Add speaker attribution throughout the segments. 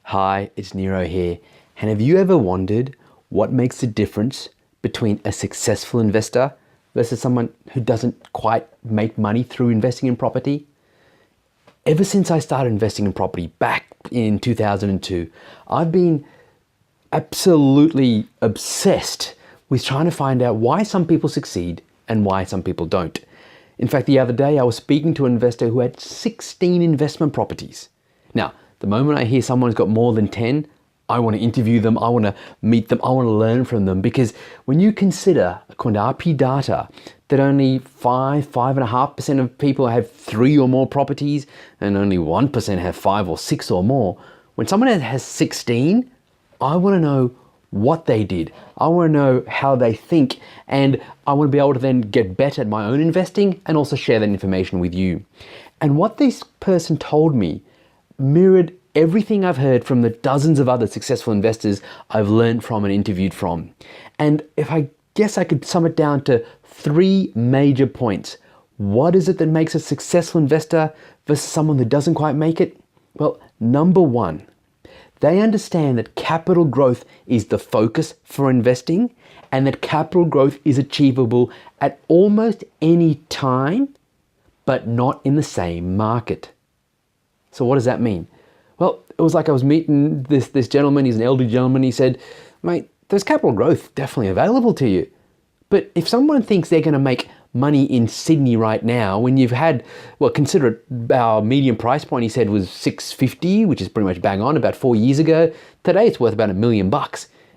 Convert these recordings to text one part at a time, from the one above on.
Speaker 1: Hi, it's Nero here. And have you ever wondered what makes the difference between a successful investor versus someone who doesn't quite make money through investing in property? Ever since I started investing in property back in 2002, I've been absolutely obsessed with trying to find out why some people succeed and why some people don't. In fact, the other day I was speaking to an investor who had 16 investment properties. Now, the moment I hear someone's got more than 10, I want to interview them, I want to meet them, I want to learn from them, because when you consider, according to RP data, that only 5.5% of people have 3 or more properties and only 1% have 5 or 6 or more, when someone has 16, I want to know what they did. I want to know how they think, and I want to be able to then get better at my own investing and also share that information with you. And what this person told me mirrored everything I've heard from the dozens of other successful investors I've learned from and interviewed from. And if I guess I could sum it down to 3 major points. What is it that makes a successful investor versus someone who doesn't quite make it? Well, number 1, they understand that capital growth is the focus for investing and that capital growth is achievable at almost any time, but not in the same market. So what does that mean? Well, it was like I was meeting this gentleman, he's an elderly gentleman, he said, mate, there's capital growth definitely available to you. But if someone thinks they're going to make money in Sydney right now, when you've had, well, consider it, our median price point, he said, was $650, which is pretty much bang on, about 4 years ago. Today it's worth about $1 million.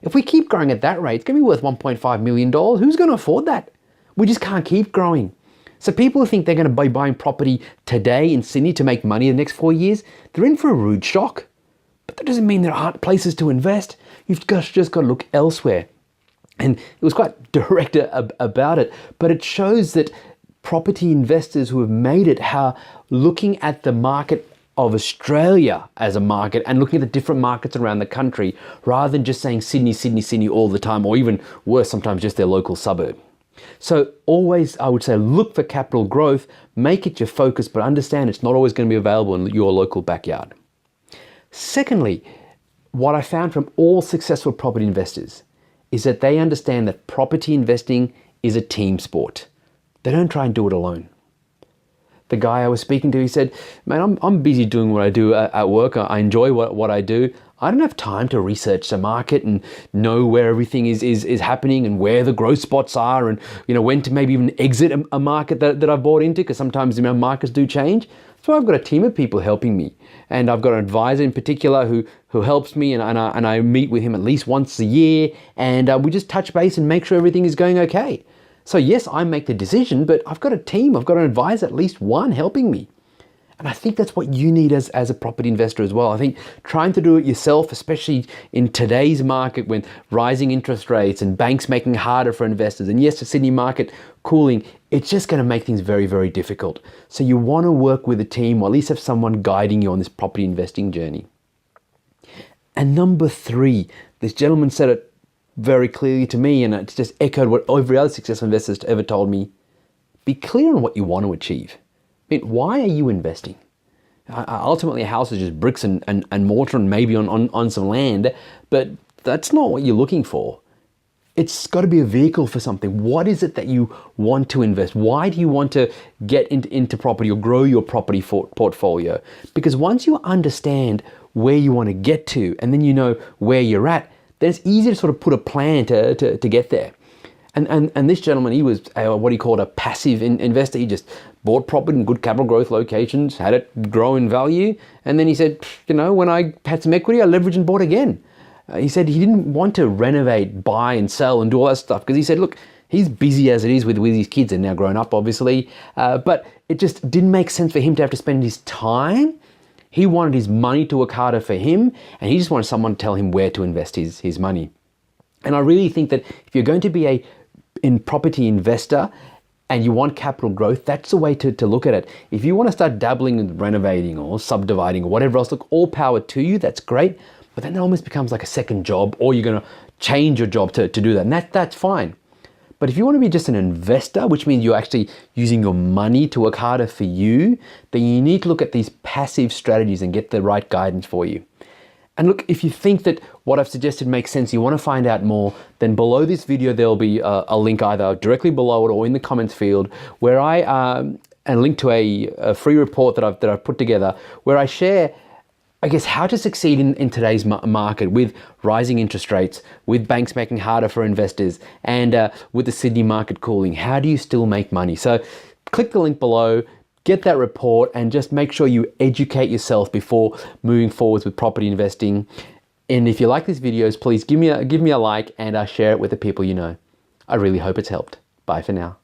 Speaker 1: If we keep growing at that rate, it's going to be worth $1.5 million. Who's going to afford that? We just can't keep growing. So people who think they're going to be buying property today in Sydney to make money in the next 4 years, they're in for a rude shock. But that doesn't mean there aren't places to invest. You've just got to look elsewhere. And it was quite direct about it, but it shows that property investors who have made it, how looking at the market of Australia as a market and looking at the different markets around the country, rather than just saying Sydney, Sydney, Sydney all the time, or even worse, sometimes just their local suburb. So always, I would say, look for capital growth, make it your focus, but understand it's not always going to be available in your local backyard. Secondly, what I found from all successful property investors is that they understand that property investing is a team sport. They don't try and do it alone. The guy I was speaking to, he said, man, I'm busy doing what I do at work. I enjoy what I do. I don't have time to research the market and know where everything is happening and where the growth spots are and when to maybe even exit a market that I've bought into, because sometimes markets do change. So I've got a team of people helping me, and I've got an advisor in particular who helps me, and I meet with him at least once a year, and we just touch base and make sure everything is going okay. So yes, I make the decision, but I've got a team, I've got an advisor, at least one helping me. And I think that's what you need as a property investor as well. I think trying to do it yourself, especially in today's market when rising interest rates and banks making it harder for investors, and yes, the Sydney market cooling, it's just going to make things very, very difficult. So you want to work with a team, or at least have someone guiding you on this property investing journey. And number 3, this gentleman said it very clearly to me, and it's just echoed what every other successful investor has ever told me. Be clear on what you want to achieve. I mean, why are you investing? Ultimately, a house is just bricks and mortar and maybe on some land, but that's not what you're looking for. It's got to be a vehicle for something. What is it that you want to invest? Why do you want to get into property or grow your property portfolio? Because once you understand where you want to get to, and then you know where you're at, then it's easy to sort of put a plan to get there. And this gentleman, he was what he called a passive investor. He just bought property in good capital growth locations, had it grow in value, and then he said, when I had some equity, I leveraged and bought again. He said he didn't want to renovate, buy and sell and do all that stuff, because he said, look, he's busy as it is with his kids, and now grown up, obviously, but it just didn't make sense for him to have to spend his time. He wanted his money to work harder for him, and he just wanted someone to tell him where to invest his money. And I really think that if you're going to be a property investor and you want capital growth, that's the way to look at it. If you want to start dabbling in renovating or subdividing or whatever else, look, all power to you, that's great. But then it almost becomes like a second job, or you're going to change your job to do that. And that's fine. But if you want to be just an investor, which means you're actually using your money to work harder for you, then you need to look at these passive strategies and get the right guidance for you. And look, if you think that what I've suggested makes sense, you want to find out more, then below this video, there'll be a link either directly below it or in the comments field where and a link to a free report that I've put together where I share, I guess, how to succeed in today's market with rising interest rates, with banks making harder for investors, and with the Sydney market cooling. How do you still make money? So click the link below, get that report, and just make sure you educate yourself before moving forwards with property investing. And if you like these videos, please give me a like and share it with the people you know. I really hope it's helped. Bye for now.